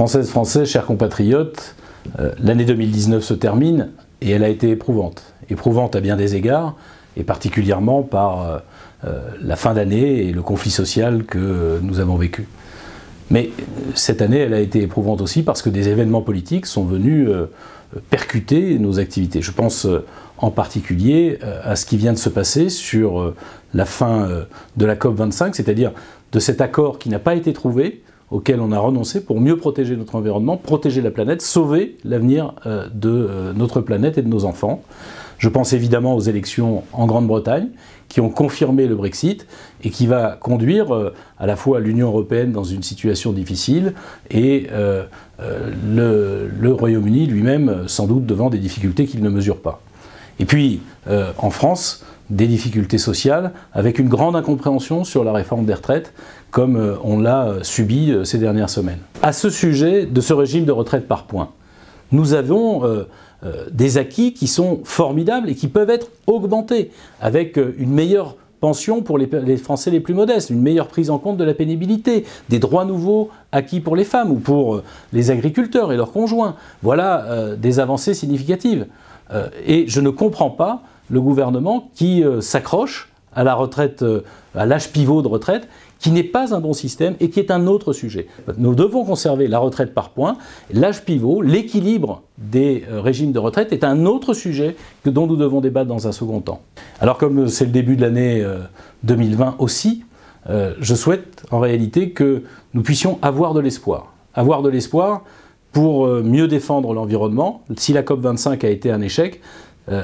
Françaises, Français, chers compatriotes, l'année 2019 se termine et elle a été éprouvante. Éprouvante à bien des égards, et particulièrement par la fin d'année et le conflit social que nous avons vécu. Mais cette année, elle a été éprouvante aussi parce que des événements politiques sont venus percuter nos activités. Je pense en particulier à ce qui vient de se passer sur la fin de la COP25, c'est-à-dire de cet accord qui n'a pas été trouvé, auquel on a renoncé pour mieux protéger notre environnement, protéger la planète, sauver l'avenir de notre planète et de nos enfants. Je pense évidemment aux élections en Grande-Bretagne qui ont confirmé le Brexit et qui va conduire à la fois l'Union européenne dans une situation difficile et le Royaume-Uni lui-même sans doute devant des difficultés qu'il ne mesure pas. Et puis en France, des difficultés sociales avec une grande incompréhension sur la réforme des retraites comme on l'a subi ces dernières semaines. À ce sujet de ce régime de retraite par points, nous avons des acquis qui sont formidables et qui peuvent être augmentés avec une meilleure pension pour les Français les plus modestes, une meilleure prise en compte de la pénibilité, des droits nouveaux acquis pour les femmes ou pour les agriculteurs et leurs conjoints. Voilà des avancées significatives. Et je ne comprends pas le gouvernement qui s'accroche à la retraite, à l'âge pivot de retraite, qui n'est pas un bon système et qui est un autre sujet. Nous devons conserver la retraite par points, l'âge pivot, l'équilibre des régimes de retraite est un autre sujet dont nous devons débattre dans un second temps. Alors comme c'est le début de l'année 2020 aussi, je souhaite en réalité que nous puissions avoir de l'espoir. Avoir de l'espoir pour mieux défendre l'environnement. Si la COP25 a été un échec,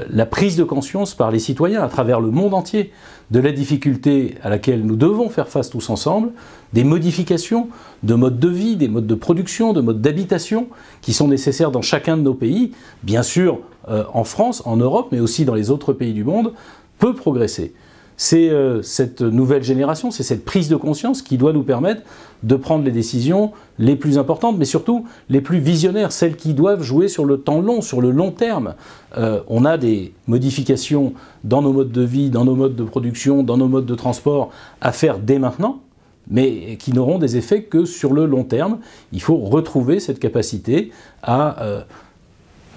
la prise de conscience par les citoyens à travers le monde entier de la difficulté à laquelle nous devons faire face tous ensemble, des modifications de modes de vie, des modes de production, de modes d'habitation qui sont nécessaires dans chacun de nos pays, bien sûr en France, en Europe, mais aussi dans les autres pays du monde, peut progresser. C'est cette nouvelle génération, c'est cette prise de conscience qui doit nous permettre de prendre les décisions les plus importantes, mais surtout les plus visionnaires, celles qui doivent jouer sur le temps long, sur le long terme. On a des modifications dans nos modes de vie, dans nos modes de production, dans nos modes de transport à faire dès maintenant, mais qui n'auront des effets que sur le long terme. Il faut retrouver cette capacité à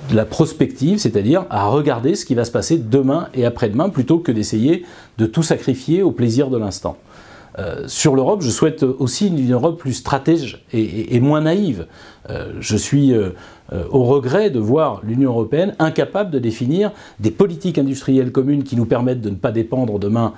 de la prospective, c'est-à-dire à regarder ce qui va se passer demain et après-demain, plutôt que d'essayer de tout sacrifier au plaisir de l'instant. Sur l'Europe, je souhaite aussi une Europe plus stratège et moins naïve. Je suis au regret de voir l'Union européenne incapable de définir des politiques industrielles communes qui nous permettent de ne pas dépendre demain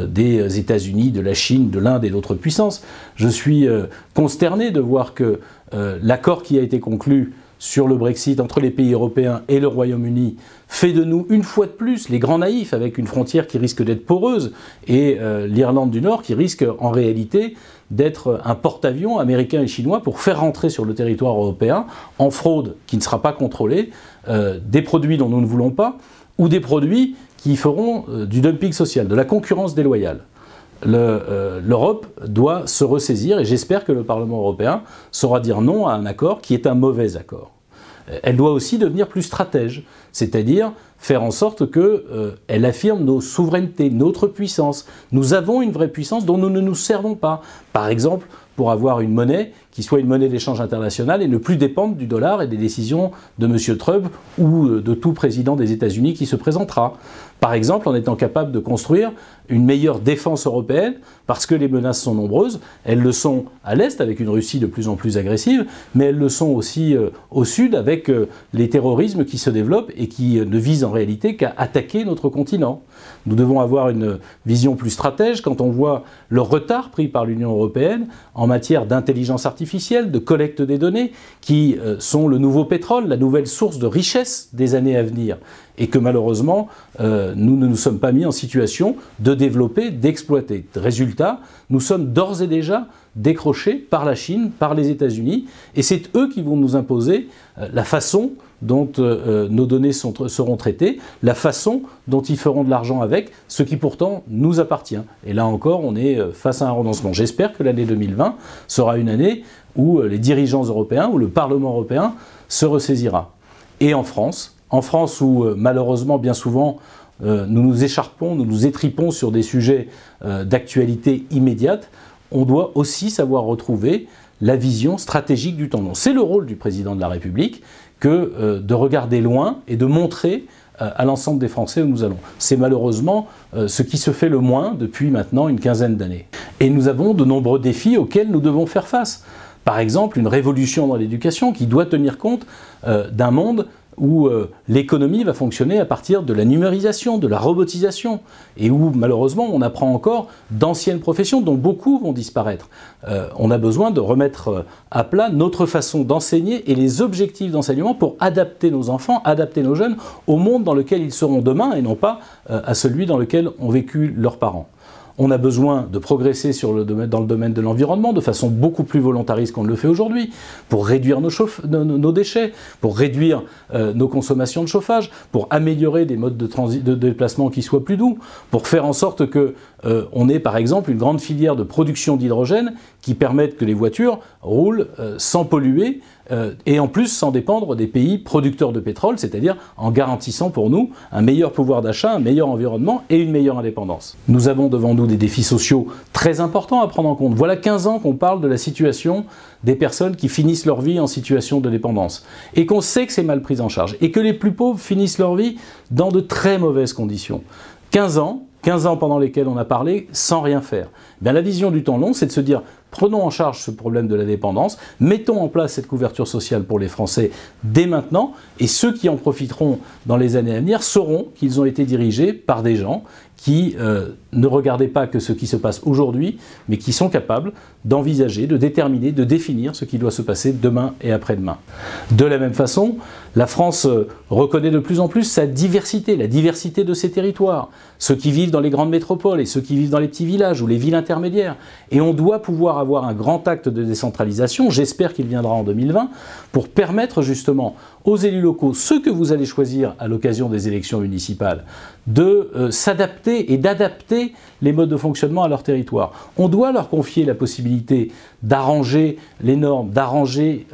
des États-Unis, de la Chine, de l'Inde et d'autres puissances. Je suis consterné de voir que l'accord qui a été conclu sur le Brexit entre les pays européens et le Royaume-Uni fait de nous, une fois de plus, les grands naïfs, avec une frontière qui risque d'être poreuse, et l'Irlande du Nord qui risque en réalité d'être un porte-avions américain et chinois pour faire rentrer sur le territoire européen, en fraude qui ne sera pas contrôlée, des produits dont nous ne voulons pas, ou des produits qui feront du dumping social, de la concurrence déloyale. L'Europe doit se ressaisir et j'espère que le Parlement européen saura dire non à un accord qui est un mauvais accord. Elle doit aussi devenir plus stratège, c'est-à-dire faire en sorte qu'elle affirme nos souverainetés, notre puissance. Nous avons une vraie puissance dont nous ne nous servons pas. Par exemple, pour avoir une monnaie qui soit une monnaie d'échange internationale et ne plus dépendre du dollar et des décisions de M. Trump ou de tout président des États-Unis qui se présentera. Par exemple, en étant capable de construire une meilleure défense européenne, parce que les menaces sont nombreuses. Elles le sont à l'Est, avec une Russie de plus en plus agressive, mais elles le sont aussi au Sud, avec les terrorismes qui se développent et qui ne visent en réalité qu'à attaquer notre continent. Nous devons avoir une vision plus stratège quand on voit le retard pris par l'Union européenne en matière d'intelligence artificielle, de collecte des données, qui sont le nouveau pétrole, la nouvelle source de richesse des années à venir. Et que malheureusement, nous ne nous sommes pas mis en situation de développer, d'exploiter. Résultat, nous sommes d'ores et déjà décrochés par la Chine, par les États-Unis, et c'est eux qui vont nous imposer la façon dont nos données seront traitées, la façon dont ils feront de l'argent avec, ce qui pourtant nous appartient. Et là encore, on est face à un renoncement. J'espère que l'année 2020 sera une année où les dirigeants européens, où le Parlement européen se ressaisira. Et en France où malheureusement bien souvent nous nous écharpons, nous nous étripons sur des sujets d'actualité immédiate, on doit aussi savoir retrouver la vision stratégique du temps long. C'est le rôle du président de la République que de regarder loin et de montrer à l'ensemble des Français où nous allons. C'est malheureusement ce qui se fait le moins depuis maintenant une quinzaine d'années. Et nous avons de nombreux défis auxquels nous devons faire face. Par exemple, une révolution dans l'éducation qui doit tenir compte d'un monde où l'économie va fonctionner à partir de la numérisation, de la robotisation, et où malheureusement on apprend encore d'anciennes professions dont beaucoup vont disparaître. On a besoin de remettre à plat notre façon d'enseigner et les objectifs d'enseignement pour adapter nos enfants, adapter nos jeunes au monde dans lequel ils seront demain et non pas à celui dans lequel ont vécu leurs parents. On a besoin de progresser dans le domaine de l'environnement de façon beaucoup plus volontariste qu'on ne le fait aujourd'hui, pour réduire nos déchets, pour réduire nos consommations de chauffage, pour améliorer des modes de déplacement qui soient plus doux, pour faire en sorte qu'on ait par exemple une grande filière de production d'hydrogène qui permette que les voitures roulent sans polluer et en plus sans dépendre des pays producteurs de pétrole, c'est-à-dire en garantissant pour nous un meilleur pouvoir d'achat, un meilleur environnement et une meilleure indépendance. Nous avons devant nous des défis sociaux très importants à prendre en compte. Voilà 15 ans qu'on parle de la situation des personnes qui finissent leur vie en situation de dépendance et qu'on sait que c'est mal pris en charge et que les plus pauvres finissent leur vie dans de très mauvaises conditions. 15 ans pendant lesquels on a parlé sans rien faire. Bien, la vision du temps long, c'est de se dire prenons en charge ce problème de la dépendance, mettons en place cette couverture sociale pour les Français dès maintenant, et ceux qui en profiteront dans les années à venir sauront qu'ils ont été dirigés par des gens qui ne regardaient pas que ce qui se passe aujourd'hui, mais qui sont capables d'envisager, de déterminer, de définir ce qui doit se passer demain et après-demain. De la même façon, la France reconnaît de plus en plus sa diversité, la diversité de ses territoires, ceux qui vivent dans les grandes métropoles et ceux qui vivent dans les petits villages ou les villes intermédiaires. Et on doit pouvoir avoir un grand acte de décentralisation, j'espère qu'il viendra en 2020, pour permettre justement aux élus locaux, ceux que vous allez choisir à l'occasion des élections municipales, de s'adapter et d'adapter les modes de fonctionnement à leur territoire. On doit leur confier la possibilité d'arranger les normes, d'arranger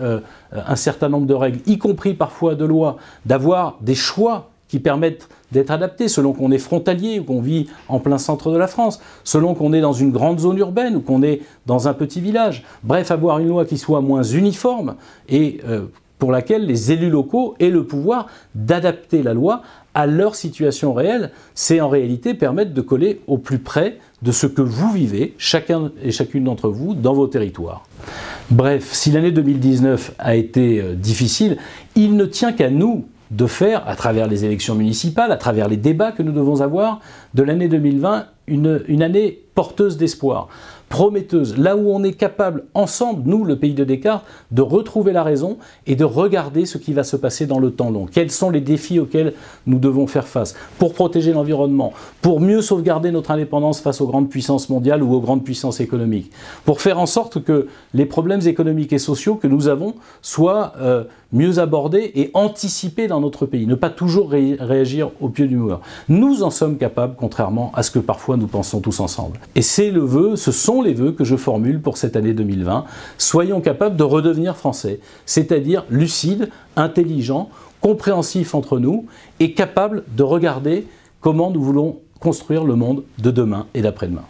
un certain nombre de règles, y compris parfois de lois, d'avoir des choix qui permettent d'être adaptés selon qu'on est frontalier ou qu'on vit en plein centre de la France, selon qu'on est dans une grande zone urbaine ou qu'on est dans un petit village. Bref, avoir une loi qui soit moins uniforme et pour laquelle les élus locaux aient le pouvoir d'adapter la loi à leur situation réelle, c'est en réalité permettre de coller au plus près de ce que vous vivez, chacun et chacune d'entre vous, dans vos territoires. Bref, si l'année 2019 a été difficile, il ne tient qu'à nous de faire, à travers les élections municipales, à travers les débats que nous devons avoir, de l'année 2020 une année porteuse d'espoir, prometteuse, là où on est capable, ensemble, nous, le pays de Descartes, de retrouver la raison et de regarder ce qui va se passer dans le temps long. Quels sont les défis auxquels nous devons faire face pour protéger l'environnement, pour mieux sauvegarder notre indépendance face aux grandes puissances mondiales ou aux grandes puissances économiques, pour faire en sorte que les problèmes économiques et sociaux que nous avons soient mieux abordés et anticipés dans notre pays, ne pas toujours réagir au pied du mur. Nous en sommes capables, contrairement à ce que parfois nous pensons tous ensemble. Et ce sont les vœux que je formule pour cette année 2020. Soyons capables de redevenir français, c'est-à-dire lucides, intelligents, compréhensifs entre nous et capables de regarder comment nous voulons construire le monde de demain et d'après-demain.